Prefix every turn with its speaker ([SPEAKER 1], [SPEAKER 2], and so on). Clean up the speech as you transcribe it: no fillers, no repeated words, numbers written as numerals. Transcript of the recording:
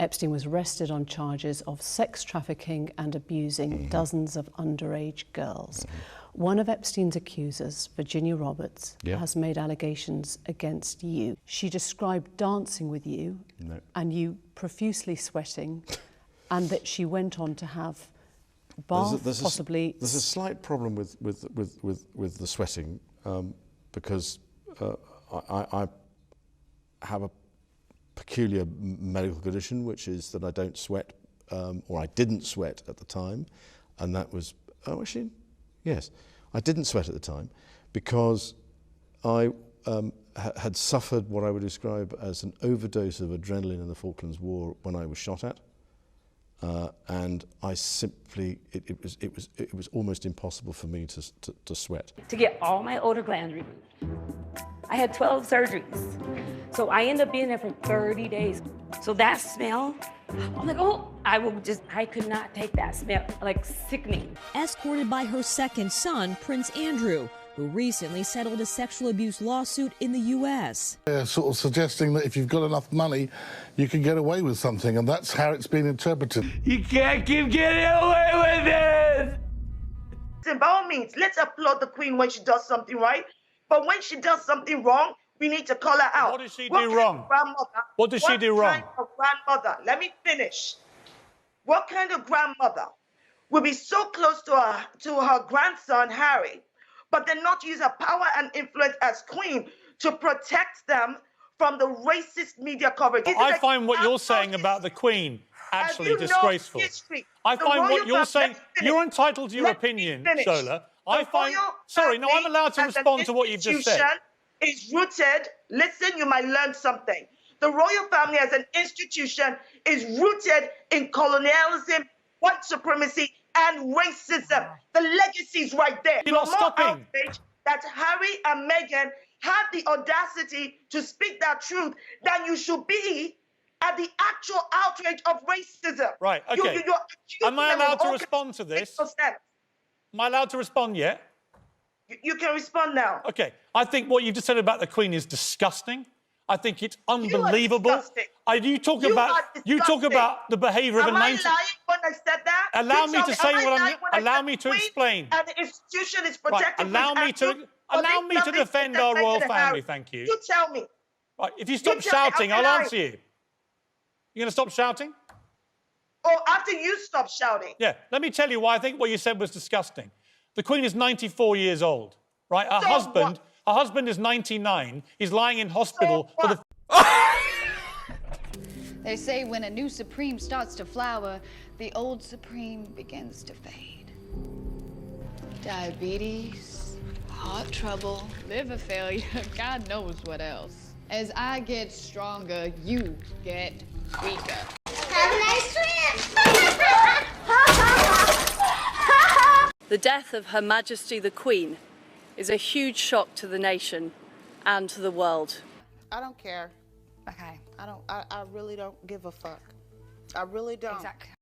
[SPEAKER 1] Epstein was arrested on charges of sex trafficking and abusing dozens of underage girls. One of Epstein's accusers, Virginia Roberts, has made allegations against you. She described dancing with you and you profusely sweating, and that she went on to have possibly...
[SPEAKER 2] There's a slight problem with the sweating because I have a peculiar medical condition, which is that I don't sweat, or I didn't sweat at the time, and that was, oh actually, yes, I didn't sweat at the time because I had suffered what I would describe as an overdose of adrenaline in the Falklands War when I was shot at, and I simply, it was almost impossible for me to sweat.
[SPEAKER 3] To get all my odor glands removed. I had 12 surgeries. So I ended up being there for 30 days. So that smell, I'm like, oh, I could not take that smell, like sickening.
[SPEAKER 4] Escorted by her second son, Prince Andrew, who recently settled a sexual abuse lawsuit in the U.S.
[SPEAKER 5] They're sort of suggesting that if you've got enough money, you can get away with something, and that's how it's been interpreted.
[SPEAKER 6] You can't keep getting away with it!
[SPEAKER 7] By all means, let's applaud the Queen when she does something right, but when she does something wrong, we need to call her out.
[SPEAKER 6] What does she do wrong? What does she do wrong?
[SPEAKER 7] What kind of grandmother, let me finish. What kind of grandmother will be so close to her grandson, Harry, but then not use her power and influence as queen to protect them from the racist media coverage?
[SPEAKER 6] I find what you're saying about the Queen actually disgraceful. I find what you're saying, you're entitled to your opinion, Shola. I find, sorry, no, I'm allowed to respond to what you've just said.
[SPEAKER 7] Is rooted, listen, you might learn something. The royal family as an institution is rooted in colonialism, white supremacy, and racism. The legacy's right there.
[SPEAKER 6] You're not stopping.
[SPEAKER 7] Outraged that Harry and Meghan had the audacity to speak that truth than you should be at the actual outrage of racism.
[SPEAKER 6] Right, okay. Am I allowed to respond to this? Am I allowed to respond yet?
[SPEAKER 7] You can respond now.
[SPEAKER 6] Okay. I think what you just said about the Queen is disgusting. I think it's unbelievable. You talk about the behaviour of a 19...
[SPEAKER 7] Am I lying when I said that?
[SPEAKER 6] Allow me to say what I'm... Allow me to explain.
[SPEAKER 7] And the institution is protecting...
[SPEAKER 6] Right, allow me to defend our royal family, thank you.
[SPEAKER 7] You tell me.
[SPEAKER 6] Right, if you stop shouting, I'll answer you. You going to stop shouting?
[SPEAKER 7] Or after you stop shouting.
[SPEAKER 6] Yeah, let me tell you why I think what you said was disgusting. The Queen is 94 years old, right? Her husband is 99. He's lying in hospital for the...
[SPEAKER 8] They say when a new Supreme starts to flower, the old Supreme begins to fade. Diabetes, heart trouble, liver failure, God knows what else. As I get stronger, you get weaker.
[SPEAKER 9] Have a nice trip!
[SPEAKER 3] The death of Her Majesty the Queen is a huge shock to the nation and to the world.
[SPEAKER 10] I don't care.
[SPEAKER 8] Okay.
[SPEAKER 10] I really don't give a fuck. I really don't.
[SPEAKER 8] Exactly.